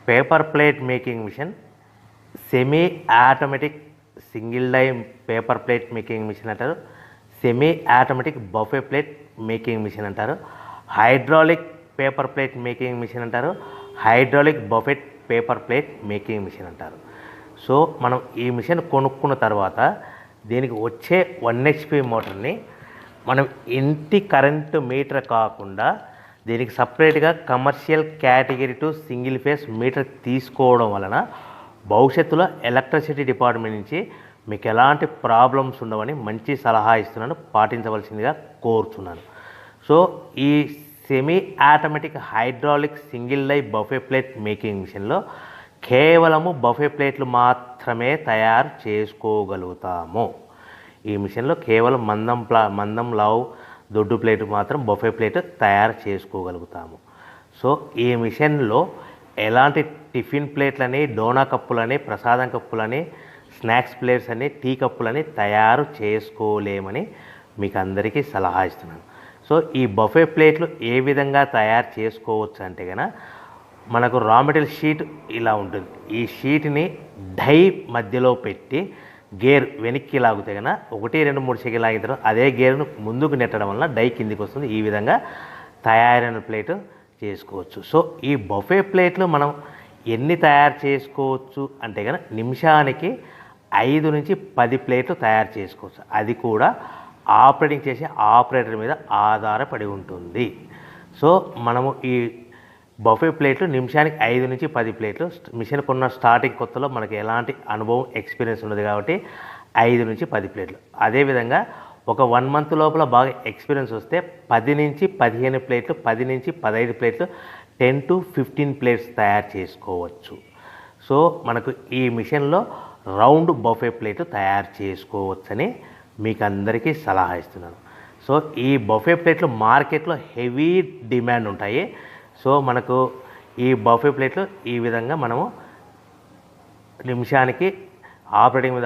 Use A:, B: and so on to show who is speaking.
A: Paper plate making machine, semi automatic single die paper plate making machine అంటారు, semi automatic buffet plate making machine అంటారు, hydraulic paper plate making machine అంటారు, hydraulic buffet paper plate making machine అంటారు. So మనం ఈ machine కొనుక్కున్న తర్వాత దీనికి వచ్చే 1 HP మోటార్ని మనం ఇంటి కరెంటు మీటర్ కాకుండా దీనికి సపరేట్గా commercial category to single phase metre తీసుకోవడం వలన భవిష్యత్తులో ఎలక్ట్రిసిటీ డిపార్ట్మెంట్ నుంచి మీకు ఎలాంటి ప్రాబ్లమ్స్ ఉండవని మంచి సలహా ఇస్తున్నాను, పాటించవలసిందిగా కోరుతున్నాను. సో ఈ semi automatic hydraulic single die buffet plate making మిషన్లో కేవలము బఫే ప్లేట్లు మాత్రమే తయారు చేసుకోగలుగుతాము. ఈ మిషన్లో కేవలం మందం లావు దొడ్డు ప్లేట్ మాత్రం బఫే ప్లేట్ తయారు చేసుకోగలుగుతాము. సో ఈ మిషన్లో ఎలాంటి టిఫిన్ ప్లేట్లని, డోనా కప్పులని, ప్రసాదం కప్పులని, స్నాక్స్ ప్లేట్స్ అని, టీ కప్పులని తయారు చేసుకోలేమని మీకు అందరికీ సలహా ఇస్తున్నాను. సో ఈ బఫే ప్లేట్లు ఏ విధంగా తయారు చేసుకోవచ్చు అంటే కనుక మనకు రా మెటీరియల్ షీట్ ఇలా ఉంటుంది. ఈ షీట్ని డై మధ్యలో పెట్టి గేర్ వెనక్కి లాగితే కనుక 1, 2, 3 సెకండ్లు లాగిన తర్వాత అదే గేర్ను ముందుకు నెట్టడం వలన డై కిందికి వస్తుంది. ఈ విధంగా తయారైన ప్లేట్ చేసుకోవచ్చు. సో ఈ బఫే ప్లేట్లు మనం ఎన్ని తయారు చేసుకోవచ్చు అంటే కనుక నిమిషానికి 5 నుంచి 10 ప్లేట్లు తయారు చేసుకోవచ్చు. అది కూడా ఆపరేటింగ్ చేసే ఆపరేటర్ మీద ఆధారపడి ఉంటుంది. సో మనము ఈ బఫే ప్లేట్లు నిమిషానికి 5 నుంచి 10 ప్లేట్లు, మిషన్ కొన్న స్టార్టింగ్ కొత్తలో మనకి ఎలాంటి అనుభవం ఎక్స్పీరియన్స్ ఉన్నది కాబట్టి 5 నుంచి 10 ప్లేట్లు. అదేవిధంగా ఒక 1 మంత్ లోపల బాగా ఎక్స్పీరియన్స్ వస్తే 10 నుంచి 15 ప్లేట్లు, 10 నుంచి 15 ప్లేట్లు, 10 to 15 ప్లేట్స్ తయారు చేసుకోవచ్చు. సో మనకు ఈ మిషన్లో రౌండ్ బఫే ప్లేట్ తయారు చేసుకోవచ్చని మీకు అందరికీ సలహా ఇస్తున్నాను. సో ఈ బఫే ప్లేట్లు మార్కెట్లో హెవీ డిమాండ్ ఉంటాయి. సో మనకు ఈ బఫే ప్లేట్లు ఈ విధంగా మనము నిమిషానికి ఆపరేటింగ్ మీద